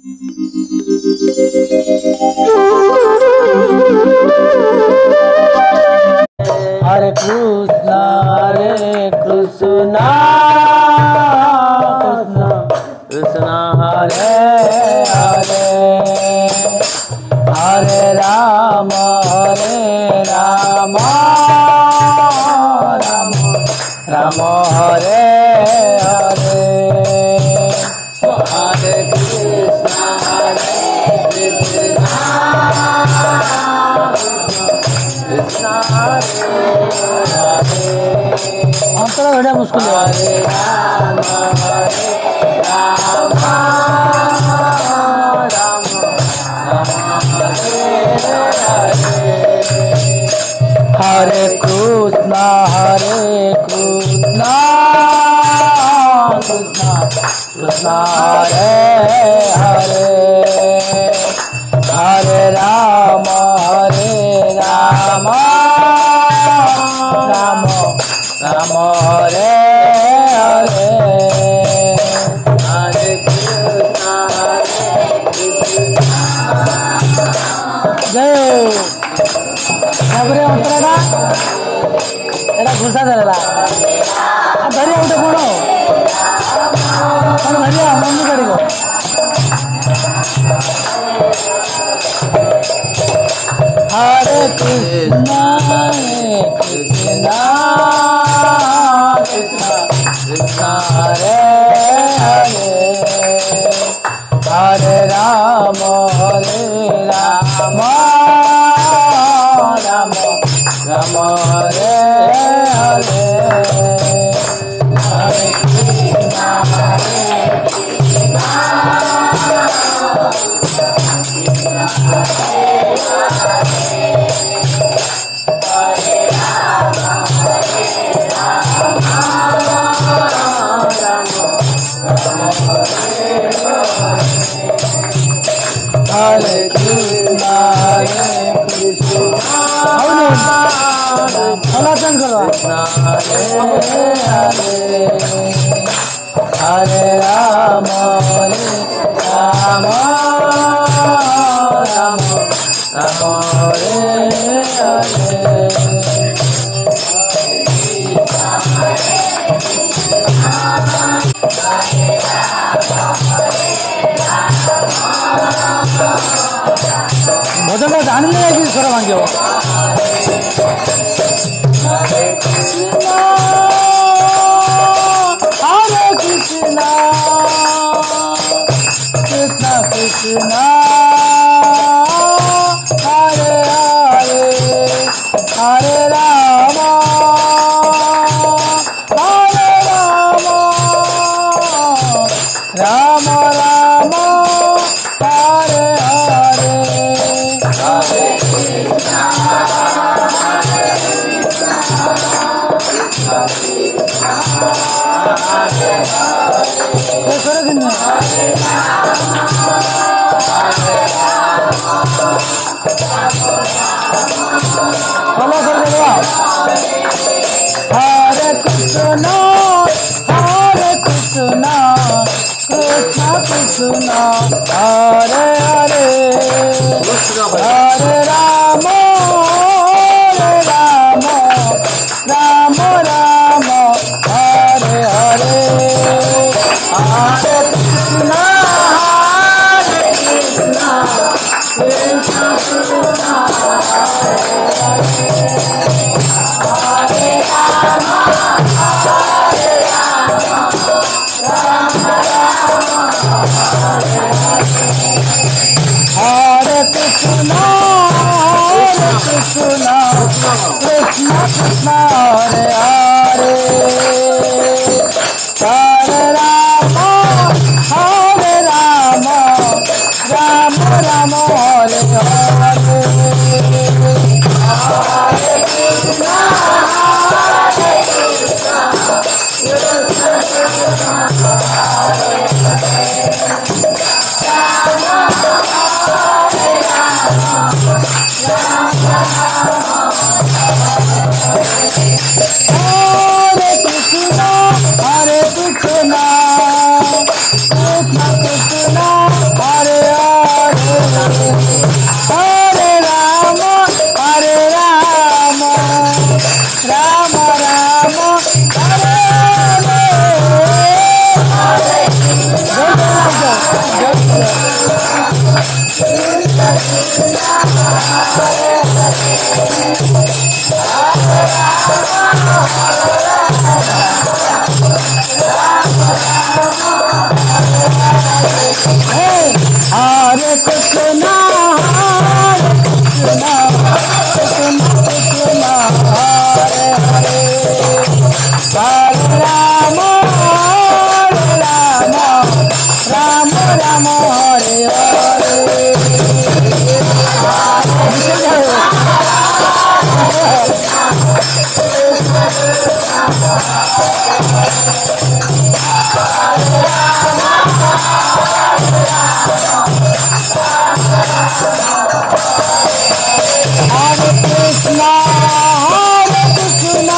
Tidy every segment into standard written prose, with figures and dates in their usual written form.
Hare Krishna, Krishna Krishna Hare Hare, Hare Rama, Rama Hare Hare, Hare Krishna, Krishna हम तो बड़ा मुश्किल है। हरे राम राम हरे कृष्णा कृष्णा कृष्णा हरे हरे, हरे राम राम राम हरे हरे, हरे कृष्णा जय ତାପରେ ଅନ୍ତରଟା ଏଇଟା ଘୁଷା ଧରଲା ଧରିବା ଗୋଟେ କଣ କଣ ଧରିବା ମନ୍ଦି କରିବ ହରେ କୃଷ୍ଣ କୃଷ୍ଣ କୃଷ୍ଣ ହରେ ହରେ, हरे राम राम राम हरे हरे, हरे कृष्णा हरे कृष्णा सनातन करो हरे राम राम राम हरे हरे, भजन जान लिया कि स्वर भांग्यो हरे कृष्णा कृष्णा कृष्णा हरे हरे, हरे राम राम राम हरे हरे, हरे कृष्णा हरे कृष्णा कृष्णा कृष्णा हरे हरे, हरे राम राम राम राम हरे हरे, हरे कृष्णा कृष्णा कृष्णा हरे राम हरे कृष्णा कृष्णा कृष्णा हरे हरे, हरे राम राम राम हरे हरे, हरे कृष्णा हरे राम हरे राम राम राम हरे हरे कृष्णा कृष्णा कृष्णा कृष्णा हरे हरे हरे राम राम राम हरे हरे कृष्णा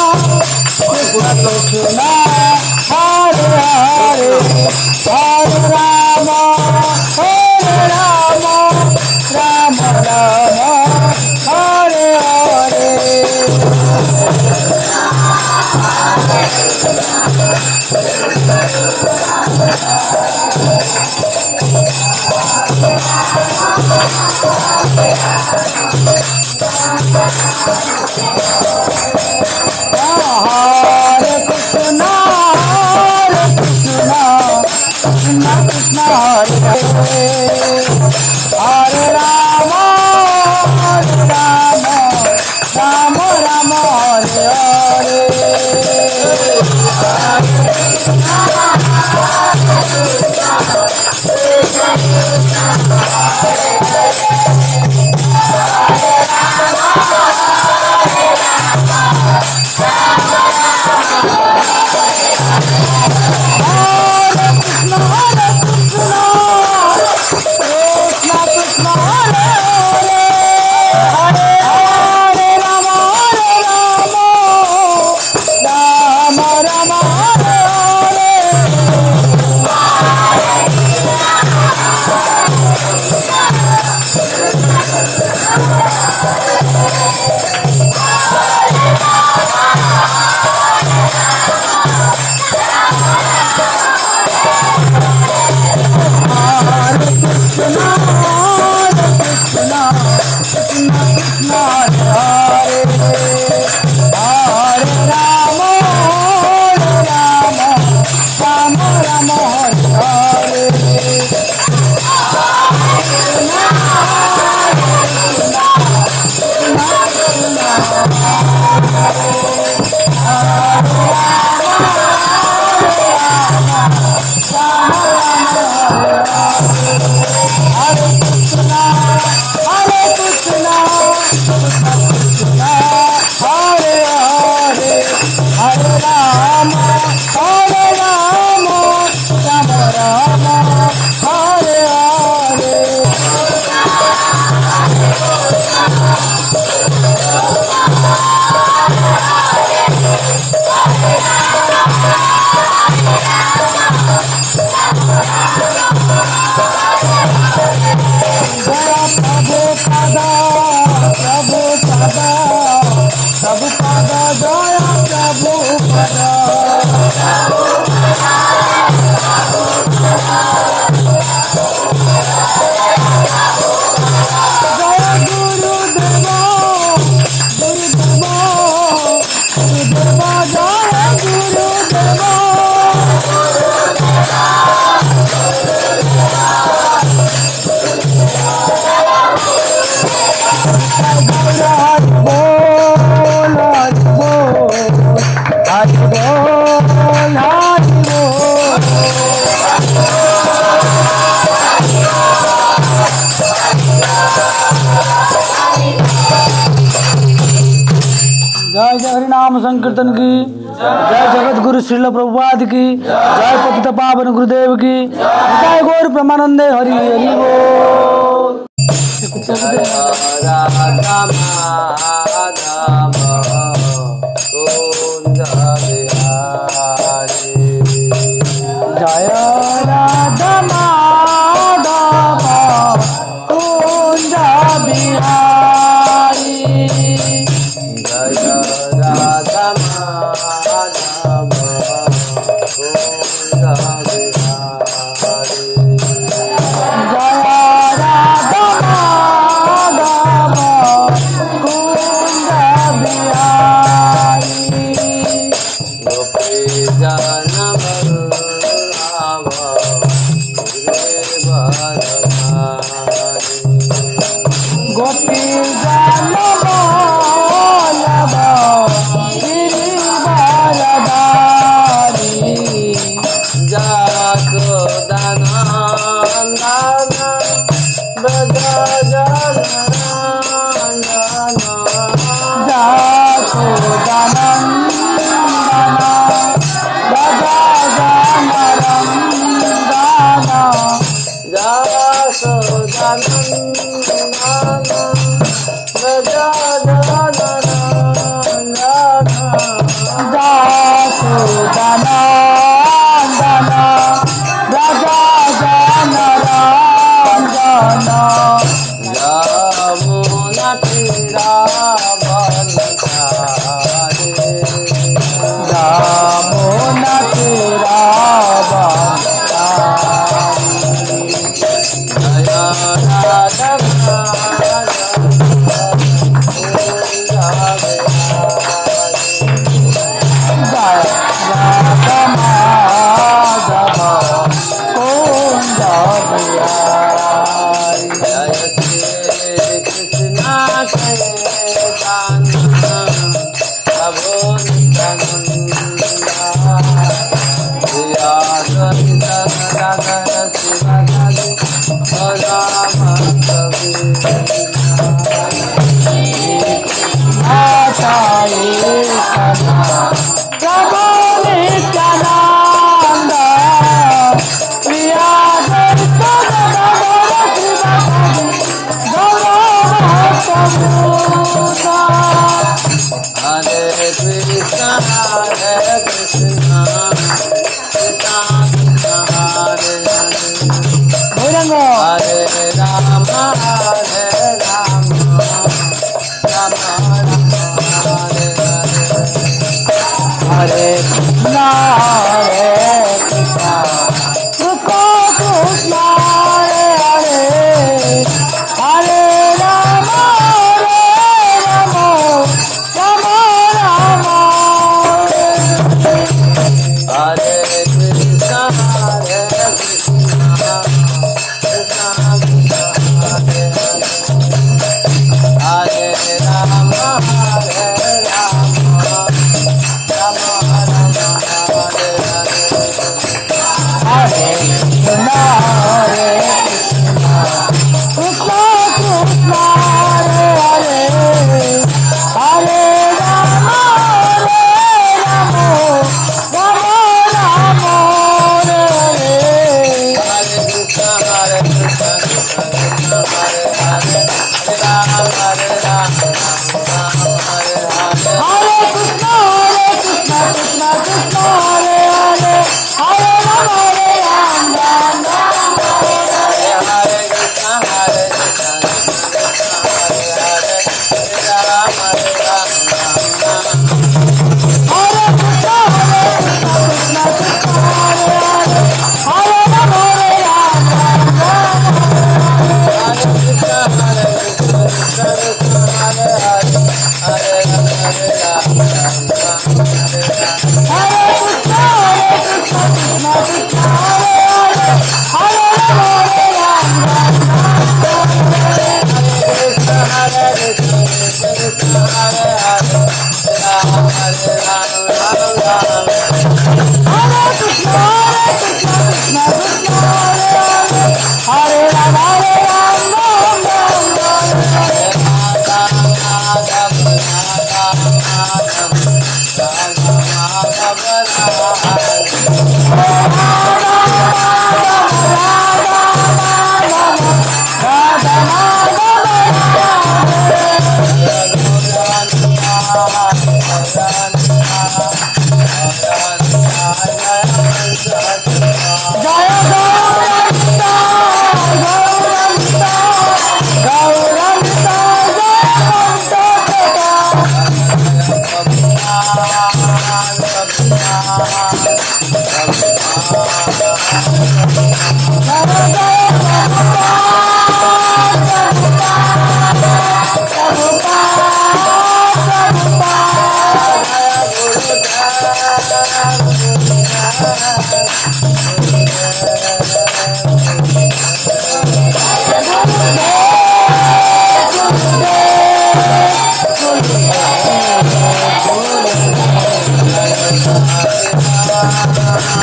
कृष्णा कृष्णा हरे हरे हरे राम राम राम हरे हरे हरे कृष्णा कृष्णा कृष्णा हरे हरे राम राम राम हरे हरे जय जय हरि नाम संकीर्तन की जय जगत गुरु श्रील प्रभुपाद की जय पतित पावन गुरुदेव की जय गौर प्रमानंदे हरि हरि बोल। जय राधा माधव कुंज गोपी जान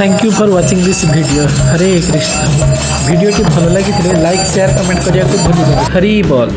thank you for watching this video. Hare Krishna. Video T भल लगी लाइक शेयर कमेंट करने को भूल हरि बोल।